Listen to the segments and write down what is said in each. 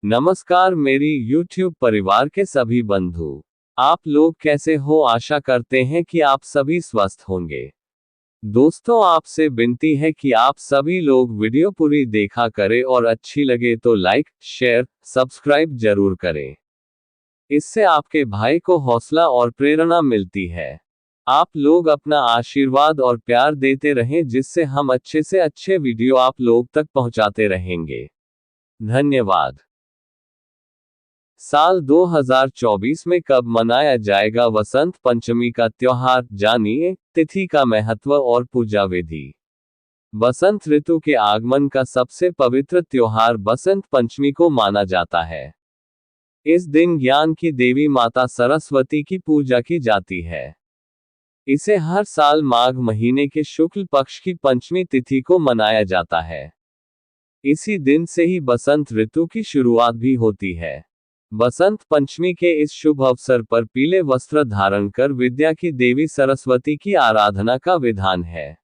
नमस्कार मेरी YouTube परिवार के सभी बंधु। आप लोग कैसे हो? आशा करते हैं कि आप सभी स्वस्थ होंगे। दोस्तों, आपसे विनती है कि आप सभी लोग वीडियो पूरी देखा करें और अच्छी लगे तो लाइक, शेयर, सब्सक्राइब जरूर करें। इससे आपके भाई को हौसला और प्रेरणा मिलती है। आप लोग अपना आशीर्वाद और प्यार देते रहें, जिससे हम अच्छे से अच्छे वीडियो आप लोग तक पहुंचाते रहेंगे। धन्यवाद। साल 2024 में कब मनाया जाएगा वसंत पंचमी का त्योहार? जानिए तिथि का महत्व और पूजा विधि। बसंत ऋतु के आगमन का सबसे पवित्र त्योहार बसंत पंचमी को माना जाता है। इस दिन ज्ञान की देवी माता सरस्वती की पूजा की जाती है। इसे हर साल माघ महीने के शुक्ल पक्ष की पंचमी तिथि को मनाया जाता है। इसी दिन से ही बसंत ऋतु की शुरुआत भी होती है। बसंत पंचमी के इस शुभ अवसर पर पीले वस्त्र धारण कर विद्या की देवी सरस्वती की आराधना का विधान है।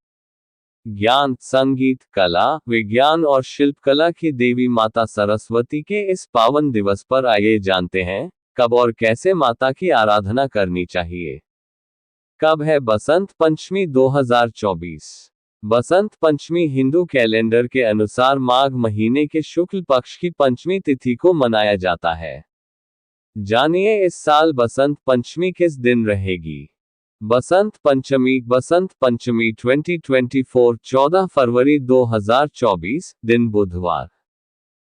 ज्ञान, संगीत, कला, विज्ञान और शिल्पकला की देवी माता सरस्वती के इस पावन दिवस पर आइए जानते हैं कब और कैसे माता की आराधना करनी चाहिए। कब है बसंत पंचमी 2024? बसंत पंचमी हिंदू कैलेंडर के अनुसार माघ महीने के शुक्ल पक्ष की पंचमी तिथि को मनाया जाता है। जानिए इस साल बसंत पंचमी किस दिन रहेगी। बसंत पंचमी 2024 14 फरवरी 2024 दिन बुधवार।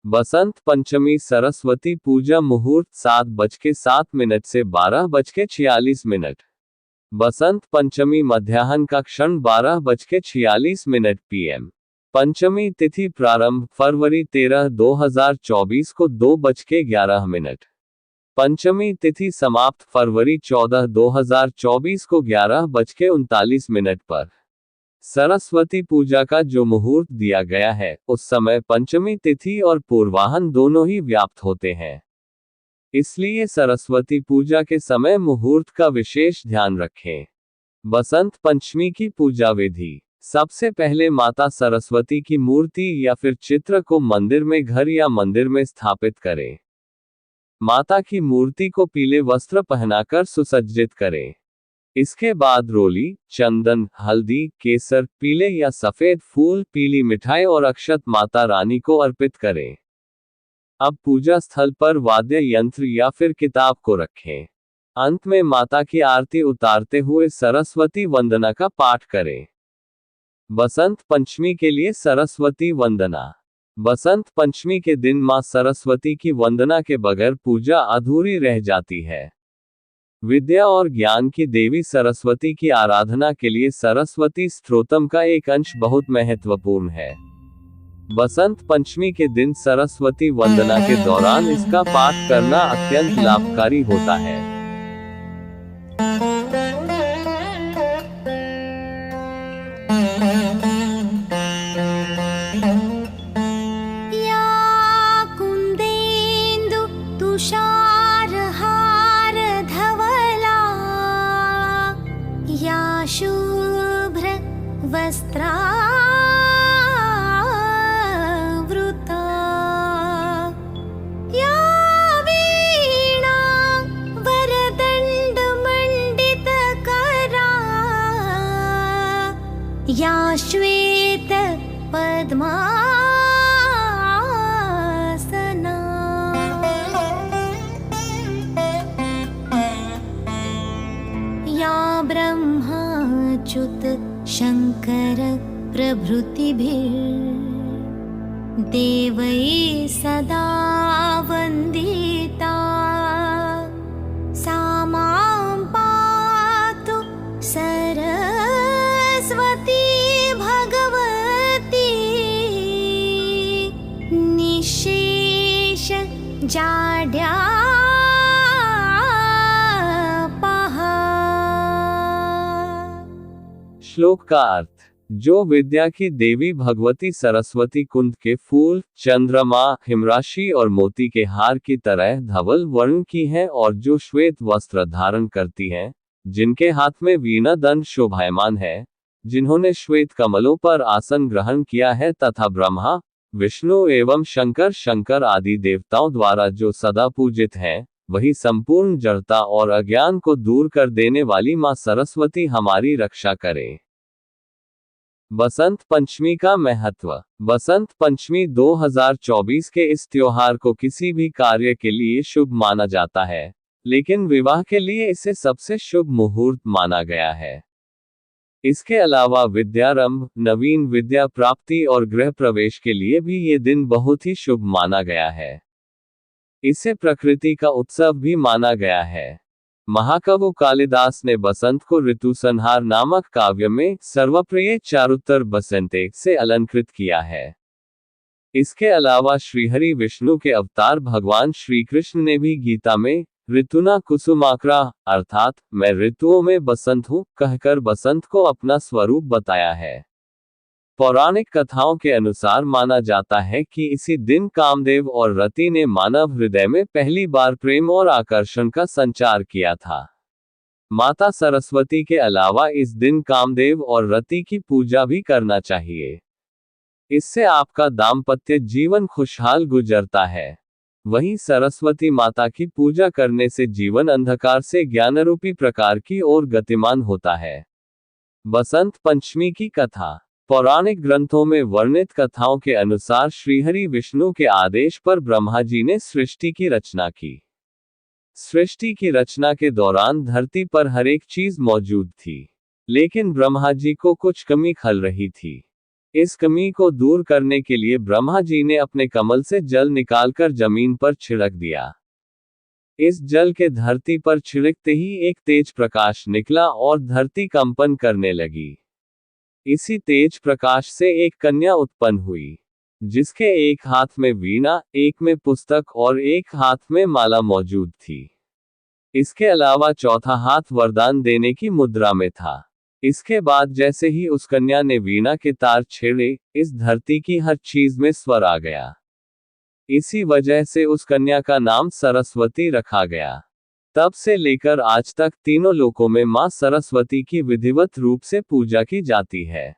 बसंत पंचमी सरस्वती पूजा मुहूर्त 7:07 से 12:46। बसंत पंचमी मध्याह्न का क्षण 12:46 PM। पंचमी तिथि प्रारंभ फरवरी 13 2024 को 2:11। पंचमी तिथि समाप्त फरवरी 14 2024 को 11:39 पर। सरस्वती पूजा का जो मुहूर्त दिया गया है, उस समय पंचमी तिथि और पूर्वाह्न दोनों ही व्याप्त होते हैं। इसलिए सरस्वती पूजा के समय मुहूर्त का विशेष ध्यान रखें। बसंत पंचमी की पूजा विधि। सबसे पहले माता सरस्वती की मूर्ति या फिर चित्र को मंदिर में घर या मंदिर में स्थापित करें। माता की मूर्ति को पीले वस्त्र पहनाकर सुसज्जित करें। इसके बाद रोली, चंदन, हल्दी, केसर, पीले या सफेद फूल, पीली मिठाई और अक्षत माता रानी को अर्पित करें। अब पूजा स्थल पर वाद्य यंत्र या फिर किताब को रखें। अंत में माता की आरती उतारते हुए सरस्वती वंदना का पाठ करें। बसंत पंचमी के लिए सरस्वती वंदना। बसंत पंचमी के दिन मां सरस्वती की वंदना के बगैर पूजा अधूरी रह जाती है। विद्या और ज्ञान की देवी सरस्वती की आराधना के लिए सरस्वती स्तोत्रम का एक अंश बहुत महत्वपूर्ण है। बसंत पंचमी के दिन सरस्वती वंदना के दौरान इसका पाठ करना अत्यंत लाभकारी होता है। शुभ्र वस्त्रावृता या वीणा वरदण्डमण्डितकरा या श्वेत पद्मासना या ब्रह्माच्युत शंकर प्रभृतिभिर्देवैः सदा वन्दिता सा मां पातु सरस्वती भगवती निःशेष जाड्या। श्लोक का अर्थ। जो विद्या की देवी भगवती सरस्वती कुंद के फूल, चंद्रमा, हिमराशि और मोती के हार की तरह धवल वर्ण की हैं और जो श्वेत वस्त्र धारण करती हैं, जिनके हाथ में वीणा दंड शोभायमान है, जिन्होंने श्वेत कमलों पर आसन ग्रहण किया है तथा ब्रह्मा, विष्णु एवं शंकर आदि देवताओं द्वारा जो सदा पूजित हैं, वही संपूर्ण जड़ता और अज्ञान को दूर कर देने वाली मां सरस्वती हमारी रक्षा करें। बसंत पंचमी का महत्व। बसंत पंचमी 2024 के इस त्योहार को किसी भी कार्य के लिए शुभ माना जाता है, लेकिन विवाह के लिए इसे सबसे शुभ मुहूर्त माना गया है। इसके अलावा विद्यारंभ, नवीन विद्या प्राप्ति और गृह प्रवेश के लिए भी ये दिन बहुत ही शुभ माना गया है। इसे प्रकृति का उत्सव भी माना गया है। महाकवि कालिदास ने बसंत को ऋतु संहार नामक काव्य में सर्वप्रिय चारुत्तर बसंते से अलंकृत किया है। इसके अलावा श्रीहरि विष्णु के अवतार भगवान श्री कृष्ण ने भी गीता में ऋतुना कुसुमाकरा अर्थात मैं ऋतुओं में बसंत हूँ कहकर बसंत को अपना स्वरूप बताया है। पौराणिक कथाओं के अनुसार माना जाता है कि इसी दिन कामदेव और रति ने मानव हृदय में पहली बार प्रेम और आकर्षण का संचार किया था। माता सरस्वती के अलावा इस दिन कामदेव और रति की पूजा भी करना चाहिए। इससे आपका दाम्पत्य जीवन खुशहाल गुजरता है। वहीं सरस्वती माता की पूजा करने से जीवन अंधकार से ज्ञानरूपी प्रकार की ओर गतिमान होता है। बसंत पंचमी की कथा। पौराणिक ग्रंथों में वर्णित कथाओं के अनुसार श्रीहरि विष्णु के आदेश पर ब्रह्मा जी ने सृष्टि की रचना की। सृष्टि की रचना के दौरान धरती पर हर एक चीज मौजूद थी, लेकिन ब्रह्मा जी को कुछ कमी खल रही थी। इस कमी को दूर करने के लिए ब्रह्मा जी ने अपने कमल से जल निकालकर जमीन पर छिड़क दिया। इस जल के धरती पर छिड़कते ही एक तेज प्रकाश निकला और धरती कंपन करने लगी। इसी तेज प्रकाश से एक कन्या उत्पन्न हुई, जिसके एक हाथ में वीणा, एक में पुस्तक और एक हाथ में माला मौजूद थी। इसके अलावा चौथा हाथ वरदान देने की मुद्रा में था। इसके बाद जैसे ही उस कन्या ने वीणा के तार छेड़े, इस धरती की हर चीज में स्वर आ गया। इसी वजह से उस कन्या का नाम सरस्वती रखा गया। तब से लेकर आज तक तीनों लोकों में मां सरस्वती की विधिवत रूप से पूजा की जाती है।